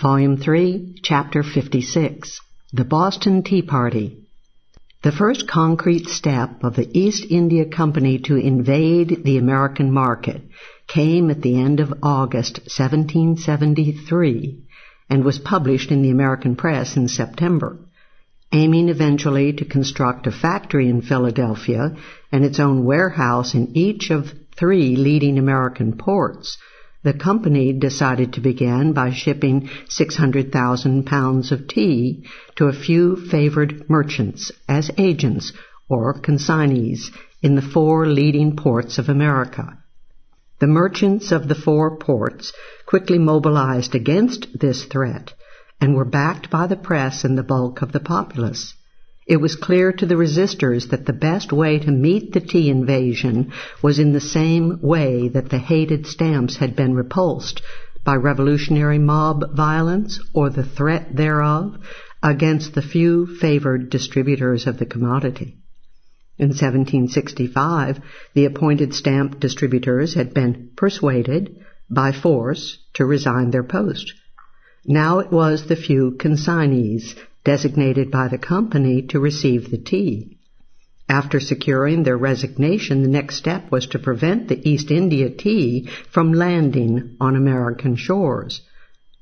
Volume 3, Chapter 56, The Boston Tea Party. The first concrete step of the East India Company to invade the American market came at the end of August 1773 and was published in the American press in September. Aiming eventually to construct a factory in Philadelphia and its own warehouse in each of 3 leading American ports, the company decided to begin by shipping 600,000 pounds of tea to a few favored merchants as agents or consignees in the 4 leading ports of America. The merchants of the 4 ports quickly mobilized against this threat and were backed by the press and the bulk of the populace. It was clear to the resistors that the best way to meet the tea invasion was in the same way that the hated stamps had been repulsed, by revolutionary mob violence or the threat thereof against the few favored distributors of the commodity. In 1765, the appointed stamp distributors had been persuaded by force to resign their post. Now it was the few consignees designated by the company to receive the tea. After securing their resignation, the next step was to prevent the East India tea from landing on American shores.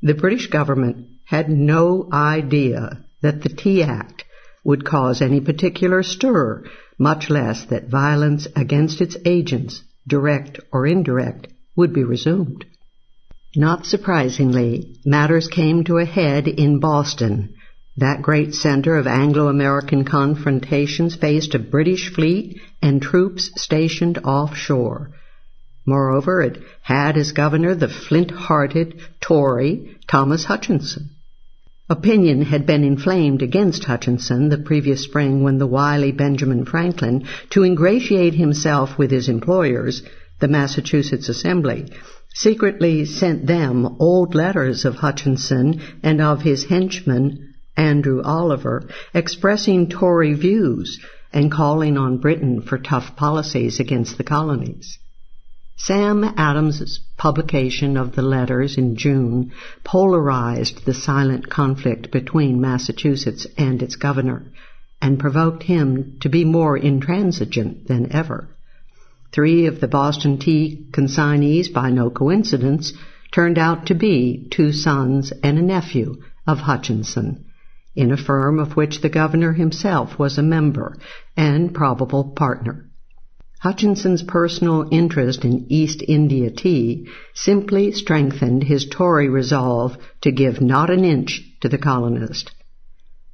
The British government had no idea that the Tea Act would cause any particular stir, much less that violence against its agents, direct or indirect, would be resumed. Not surprisingly, matters came to a head in Boston. That great center of Anglo-American confrontations faced a British fleet and troops stationed offshore. Moreover, it had as governor the flint-hearted Tory Thomas Hutchinson. Opinion had been inflamed against Hutchinson the previous spring when the wily Benjamin Franklin, to ingratiate himself with his employers, the Massachusetts Assembly, secretly sent them old letters of Hutchinson and of his henchman, Andrew Oliver, expressing Tory views and calling on Britain for tough policies against the colonies. Sam Adams's publication of the letters in June polarized the silent conflict between Massachusetts and its governor and provoked him to be more intransigent than ever. 3 of the Boston tea consignees, by no coincidence, turned out to be 2 sons and a nephew of Hutchinson, in a firm of which the governor himself was a member and probable partner. Hutchinson's personal interest in East India tea simply strengthened his Tory resolve to give not an inch to the colonist.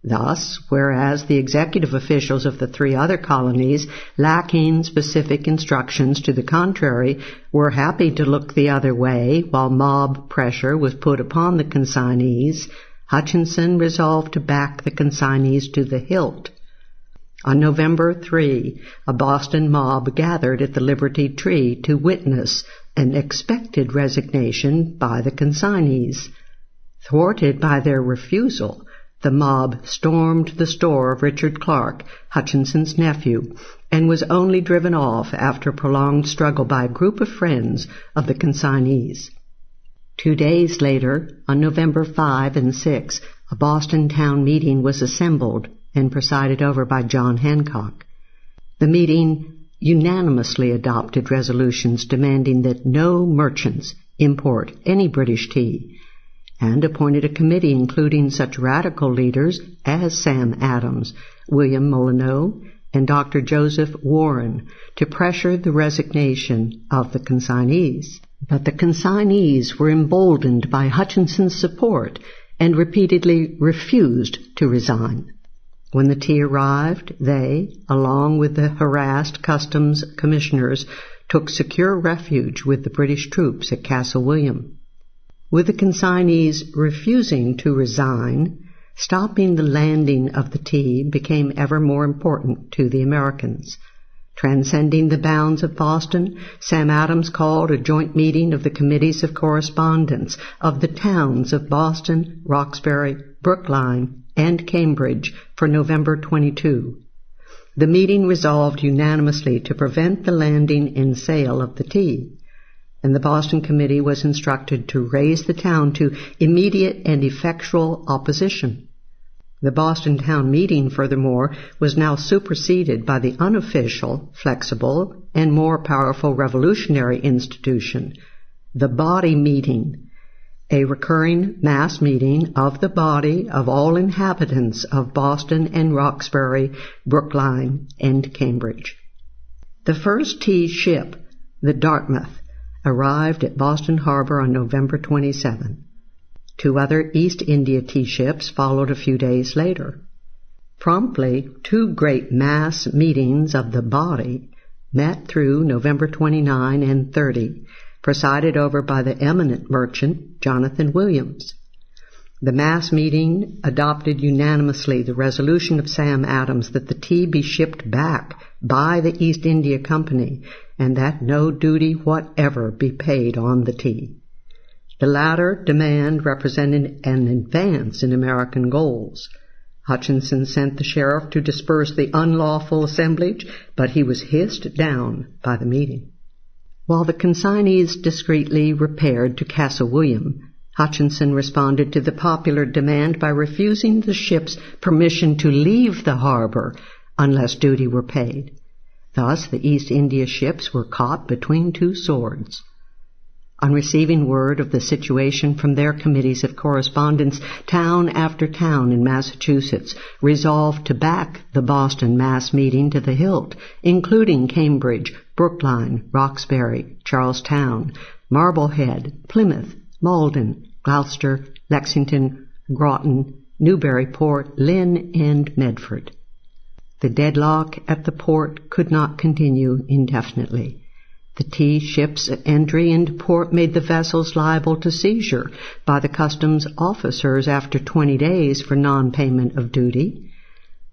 Thus, whereas the executive officials of the 3 other colonies, lacking specific instructions to the contrary, were happy to look the other way while mob pressure was put upon the consignees, Hutchinson resolved to back the consignees to the hilt. On November 3, a Boston mob gathered at the Liberty Tree to witness an expected resignation by the consignees. Thwarted by their refusal, the mob stormed the store of Richard Clark, Hutchinson's nephew, and was only driven off after prolonged struggle by a group of friends of the consignees. 2 days later, on November 5 and 6, a Boston town meeting was assembled and presided over by John Hancock. The meeting unanimously adopted resolutions demanding that no merchants import any British tea, and appointed a committee including such radical leaders as Sam Adams, William Molyneux, and Dr. Joseph Warren to pressure the resignation of the consignees. But the consignees were emboldened by Hutchinson's support and repeatedly refused to resign. When the tea arrived, they, along with the harassed customs commissioners, took secure refuge with the British troops at Castle William. With the consignees refusing to resign, stopping the landing of the tea became ever more important to the Americans. Transcending the bounds of Boston, Sam Adams called a joint meeting of the committees of correspondence of the towns of Boston, Roxbury, Brookline, and Cambridge for November 22. The meeting resolved unanimously to prevent the landing and sale of the tea. and the Boston Committee was instructed to raise the town to immediate and effectual opposition. The Boston Town Meeting, furthermore, was now superseded by the unofficial, flexible, and more powerful revolutionary institution, the Body Meeting, a recurring mass meeting of the body of all inhabitants of Boston and Roxbury, Brookline, and Cambridge. The first tea ship, the Dartmouth, arrived at Boston Harbor on November 27. 2 other East India tea ships followed a few days later. Promptly, 2 great mass meetings of the body met through November 29 and 30, presided over by the eminent merchant Jonathan Williams. The mass meeting adopted unanimously the resolution of Sam Adams that the tea be shipped back by the East India Company and that no duty whatever be paid on the tea. The latter demand represented an advance in American goals. Hutchinson sent the sheriff to disperse the unlawful assemblage, but he was hissed down by the meeting. While the consignees discreetly repaired to Castle William, Hutchinson responded to the popular demand by refusing the ships permission to leave the harbor unless duty were paid. Thus, the East India ships were caught between 2 swords. On receiving word of the situation from their committees of correspondence, town after town in Massachusetts resolved to back the Boston mass meeting to the hilt, including Cambridge, Brookline, Roxbury, Charlestown, Marblehead, Plymouth, Malden, Gloucester, Lexington, Groton, Newburyport, Lynn, and Medford. The deadlock at the port could not continue indefinitely. The tea ships' entry into port made the vessels liable to seizure by the customs officers after 20 days for non-payment of duty.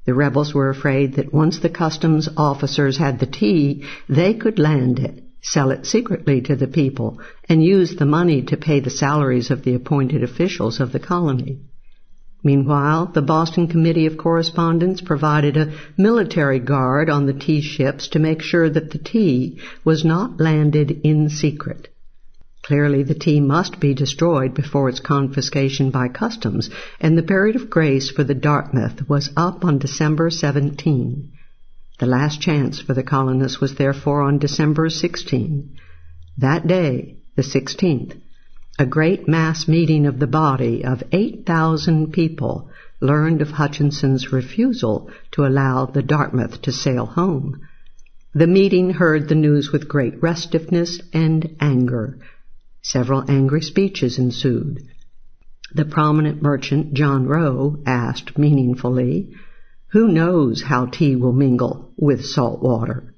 The rebels were afraid that once the customs officers had the tea, they could land it, sell it secretly to the people, and use the money to pay the salaries of the appointed officials of the colony. Meanwhile, the Boston Committee of Correspondence provided a military guard on the tea ships to make sure that the tea was not landed in secret. Clearly, the tea must be destroyed before its confiscation by customs, and the period of grace for the Dartmouth was up on December 17. The last chance for the colonists was therefore on December 16. That day, the 16th, a great mass meeting of the body of 8,000 people learned of Hutchinson's refusal to allow the Dartmouth to sail home. The meeting heard the news with great restiveness and anger. Several angry speeches ensued. The prominent merchant, John Rowe, asked meaningfully, "Who knows how tea will mingle with salt water?"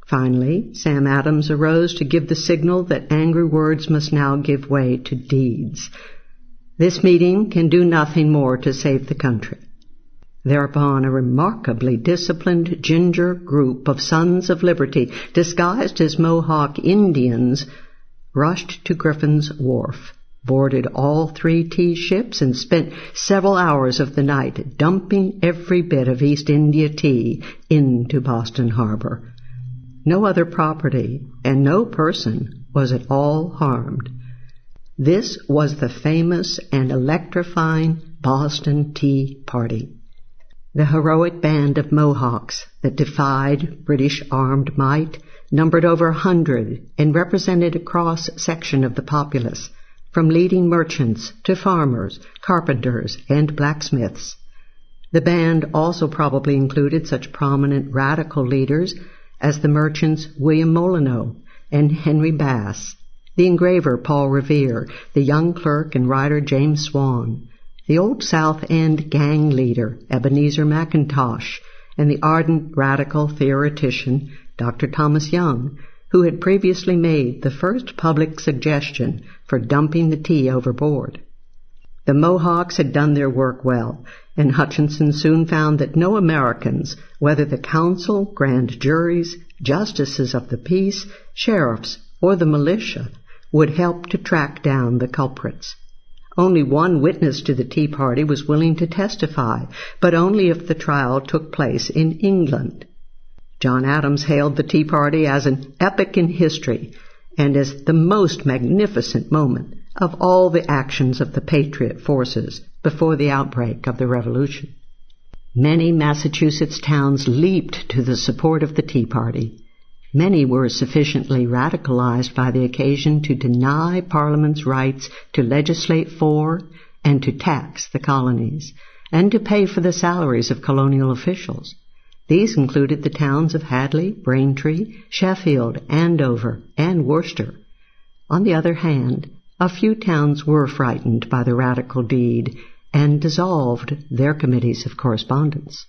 Finally, Sam Adams arose to give the signal that angry words must now give way to deeds. This meeting can do nothing more to save the country. Thereupon a remarkably disciplined ginger group of Sons of Liberty, disguised as Mohawk Indians, rushed to Griffin's Wharf, boarded all 3 tea ships, and spent several hours of the night dumping every bit of East India tea into Boston Harbor. No other property and no person was at all harmed. This was the famous and electrifying Boston Tea Party. The heroic band of Mohawks that defied British armed might numbered over 100 and represented a cross-section of the populace, from leading merchants to farmers, carpenters, and blacksmiths. The band also probably included such prominent radical leaders as the merchants William Molyneux and Henry Bass, the engraver Paul Revere, the young clerk and writer James Swan, the Old South End gang leader Ebenezer McIntosh, and the ardent radical theoretician Dr. Thomas Young, who had previously made the first public suggestion for dumping the tea overboard. The Mohawks had done their work well, and Hutchinson soon found that no Americans, whether the council, grand juries, justices of the peace, sheriffs, or the militia, would help to track down the culprits. Only one witness to the Tea Party was willing to testify, but only if the trial took place in England. John Adams hailed the Tea Party as an epoch in history, and as the most magnificent moment of all the actions of the Patriot forces before the outbreak of the Revolution. Many Massachusetts towns leaped to the support of the Tea Party. Many were sufficiently radicalized by the occasion to deny Parliament's rights to legislate for and to tax the colonies, and to pay for the salaries of colonial officials. These included the towns of Hadley, Braintree, Sheffield, Andover, and Worcester. On the other hand, a few towns were frightened by the radical deed and dissolved their committees of correspondence.